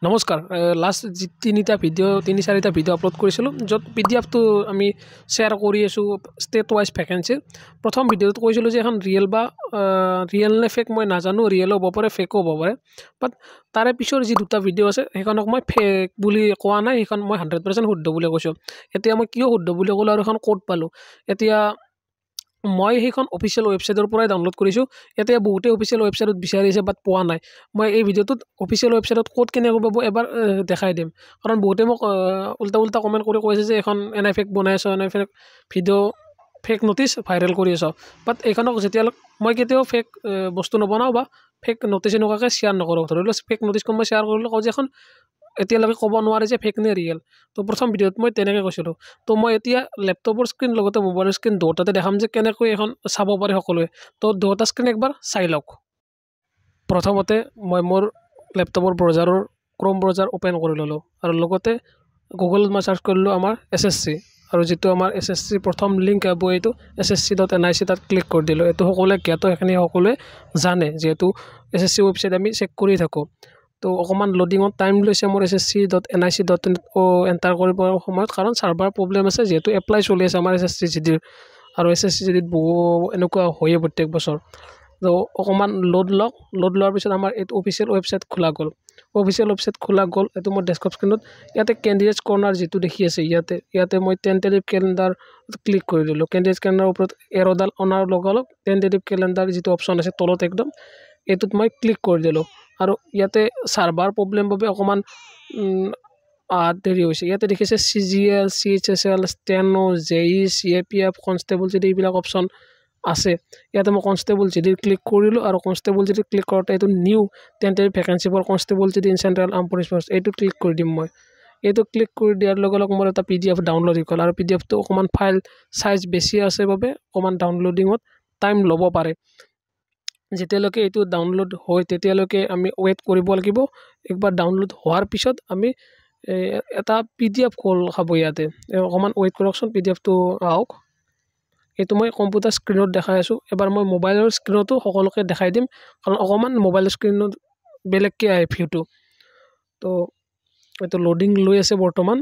নমস্কাৰ লাষ্ট তিনিটা ভিডিঅ' তিনি চাৰিটা ভিডিঅ' আপলোড কৰিছিলোঁ য'ত পিডিএফটো আমি শ্বেয়াৰ কৰি আছোঁ ষ্টেট ৱাইজ ভেকেঞ্চি প্ৰথম ভিডিঅ'ত কৈছিলোঁ যে এখন ৰিয়েল নে ফেক মই নাজানো ৰিয়েলো হ'ব পাৰে ফেকো হ'ব পাৰে বাট তাৰে পিছৰ যি দুটা ভিডিঅ' আছে সেইখনক মই ফেক বুলি কোৱা নাই সেইখন মই 100% শুদ্ধ বুলি কৈছোঁ এতিয়া মই কিয় শুদ্ধ বুলি ক'লোঁ আৰু এখন ক'ত পালোঁ এতিয়া মই সেইখন অফিচিয়েল ৱেবছাইটৰ পৰাই ডাউনলোড কৰিছোঁ এতিয়া বহুতে অফিচিয়েল ৱেবছাইটত বিচাৰিছে বাট পোৱা নাই মই এই ভিডিঅ'টোত অফিচিয়েল ৱেবছাইটত ক'ত কেনেকৈ পাব এবাৰ দেখাই দিম কাৰণ বহুতে মোক উল্টা কমেণ্ট কৰি কৈছে যে এখন এনে ফেক বনাই আছ এনে fake video' fake notice viral কৰি আছ বাট এইখনক যেতিয়ালৈ মই কেতিয়াও ফেক বস্তু নবনাওঁ বা ফেক ন'টিচ এনেকুৱাকৈ শ্বেয়াৰ নকৰোঁ ধৰি লওক ফেক ন'টিচখন মই শ্বেয়াৰ কৰিলোঁ কওঁ যে এখন এতিয়ালৈকে ক'ব নোৱাৰে যে ফেক নে ৰিয়েল তো প্ৰথম ভিডিঅ'ত মই তেনেকৈ কৈছিলোঁ তো মই এতিয়া লেপটপৰ স্ক্ৰীণ লগতে মোবাইলৰ স্ক্ৰীণ দুয়োটাতে দেখাম যে কেনেকৈ এখন চাব পাৰে সকলোৱে তো দুয়োটা স্ক্ৰীণ একবাৰ চাই লওক প্ৰথমতে মই মোৰ লেপটপৰ ব্ৰাউজাৰৰ ক্ৰোম ব্ৰাউজাৰ ওপেন কৰি ল'লোঁ আৰু লগতে গুগলত মই চাৰ্চ কৰিলোঁ আমাৰ SSC আৰু যিটো আমাৰ SSC প্ৰথম লিংক হ'ব এইটো ssc.nic তাত ক্লিক কৰি দিলোঁ এইটো সকলোৱে জ্ঞাত সেইখিনি সকলোৱে জানে যিহেতু SSC ৱেবছাইট আমি চেক কৰি থাকোঁ তো অকণমান লোডিঙত টাইম লৈছে মোৰ ssc.nic.in এণ্টাৰ কৰিবৰ সময়ত কাৰণ ছাৰ্ভাৰ প্ৰব্লেম আছে যিহেতু এপ্লাই চলি আছে আমাৰ SSC GDৰ আৰু SSC GDত বহু এনেকুৱা হয়ে প্ৰত্যেক বছৰ তো অকণমান লোড লোৱাৰ পিছত আমাৰ এইটো অফিচিয়েল ৱেবছাইট খোলা গ'ল এইটো মোৰ ডেস্কটপ স্ক্ৰীণত ইয়াতে কেণ্ডিডেটছ কৰ্নাৰ যিটো দেখি আছে ইয়াতে মই টেণ্টেটিভ কেলেণ্ডাৰ ক্লিক কৰি দিলোঁ কেণ্ডিডেটছ কেলেণ্ডাৰৰ ওপৰত এৰ'ডাল অনাৰ লগালগ টেণ্টেটিভ কেলেণ্ডাৰ যিটো অপশ্যন আছে তলত একদম এইটোত মই ক্লিক কৰি দিলোঁ আৰু ইয়াতে ছাৰ্ভাৰ প্ৰব্লেম বাবে অকণমান দেৰি হৈছে ইয়াতে দেখিছে CGL CHSL steno JE CAPF constable যদি এইবিলাক অপশ্যন আছে ইয়াতে মই কনষ্টেবল জিডিৰ ক্লিক কৰিলোঁ আৰু কনষ্টেবল জিডিৰ ক্লিক কৰোঁতে এইটো new tentative vacancy for constable GD in central armed police force এইটো ক্লিক কৰি দিম মই এইটো ক্লিক কৰি দিয়াৰ লগে লগে মোৰ এটা PDF ডাউনলোড হৈ গ'ল আৰু PDFটো অকণমান ফাইল চাইজ বেছি আছে বাবে অকণমান ডাউনলোডিঙত টাইম ল'ব পাৰে যেতিয়ালৈকে এইটো ডাউনলোড হয় তেতিয়ালৈকে আমি ৱেইট কৰিব লাগিব একবাৰ ডাউনলোড হোৱাৰ পিছত আমি এটা PDF কল খাব ইয়াতে অকণমান ৱেইট কৰকচোন PDFটো আহক এইটো মই কম্পিউটাৰ স্ক্ৰীণত দেখাই আছোঁ এবাৰ মই মোবাইলৰ স্ক্ৰীণতো সকলোকে দেখাই দিম কাৰণ অকণমান মোবাইলৰ স্ক্ৰীণত বেলেগকৈ আহে ভিউটো তো এইটো লোডিং লৈ আছে বৰ্তমান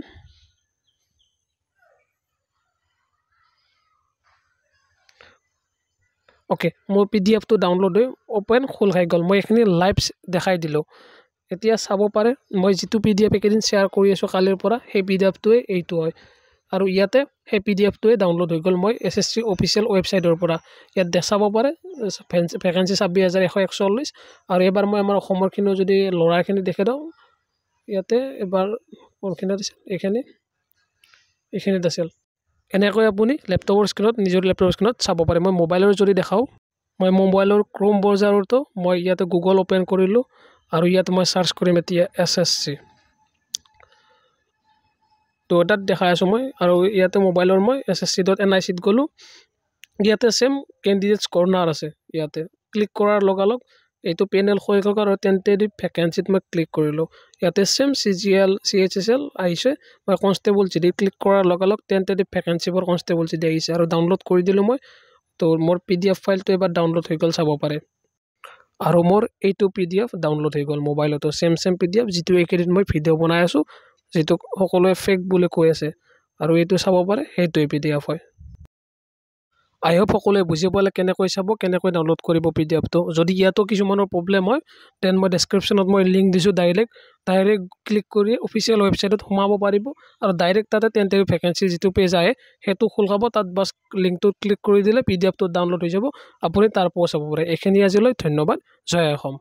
অ'কে মোৰ PDFটো ডাউনলোড হৈ অ'পেন খোল খাই গ'ল মই এইখিনি লাইভ দেখাই দিলোঁ এতিয়া চাব পাৰে মই যিটো PDF একেদিন শ্বেয়াৰ কৰি আছোঁ কালিৰ পৰা সেই PDFটোৱে এইটো হয় আৰু ইয়াতে সেই PDFটোৱে ডাউনলোড হৈ গ'ল মই SSC অফিচিয়েল ৱেবছাইটৰ পৰা ইয়াত দেখাব পাৰে ভেকেঞ্চি 26,141 আৰু এবাৰ মই আমাৰ অসমৰখিনিও যদি ল'ৰাখিনি দেখে দিওঁ ইয়াতে এবাৰ কোনখিনিত আছিল এইখিনিত আছিল এনেকৈ আপুনি লেপটপৰ স্ক্ৰীণত নিজৰ লেপটপৰ স্ক্ৰীণত চাব পাৰে মই মোবাইলৰ যদি দেখাওঁ মই মোবাইলৰ ক্ৰোম ব্ৰাউজাৰতো মই ইয়াতে গুগল ওপেন কৰিলোঁ আৰু ইয়াত মই চাৰ্চ কৰিম এতিয়া SSC তো তাত দেখাই আছোঁ মই আৰু ইয়াতে মোবাইলৰ মই ssc.nic গ'লোঁ ইয়াতে চেম কেণ্ডিডেটছ কৰ্নাৰ আছে ইয়াতে ক্লিক কৰাৰ লগালগ এইটো পেনেল হৈ গ'ল আৰু টেণ্টেটিভ ভেকেঞ্চিত মই ক্লিক কৰিলোঁ ইয়াতে চেম CGL CHSL আহিছে মই কনষ্টেবল জিডি ক্লিক কৰাৰ লগালগ tentative vacancy for constable GD আহিছে আৰু ডাউনলোড কৰি দিলোঁ মই তো মোৰ PDF ফাইলটো এবাৰ ডাউনলোড হৈ গ'ল চাব পাৰে আৰু মোৰ এইটো PDF ডাউনলোড হৈ গ'ল মোবাইলতো চেম PDF যিটো এইকেইদিন মই ভিডিঅ' বনাই আছোঁ যিটো সকলোৱে ফেক বুলি কৈ আছে আৰু এইটো চাব পাৰে সেইটোৱে PDF হয় আই হোপ সকলোৱে বুজি পালে কেনেকৈ চাব কেনেকৈ ডাউনলোড কৰিব PDFটো যদি ইয়াতো কিছুমানৰ প্ৰব্লেম হয় দেন মই ডেছক্ৰিপশ্যনত মই লিংক দিছোঁ ডাইৰেক্ট ক্লিক কৰি অফিচিয়েল ৱেবছাইটত সোমাব পাৰিব আৰু ডাইৰেক্ট তাতে টেণ্টেটিভ ভেকেঞ্চি যিটো পেজ আহে সেইটো খোল খাব তাত বাছ লিংকটোত ক্লিক কৰি দিলে PDFটো ডাউনলোড হৈ যাব আপুনি তাৰ পৰা চাব পাৰে এইখিনি আজিলৈ ধন্যবাদ জয় অসম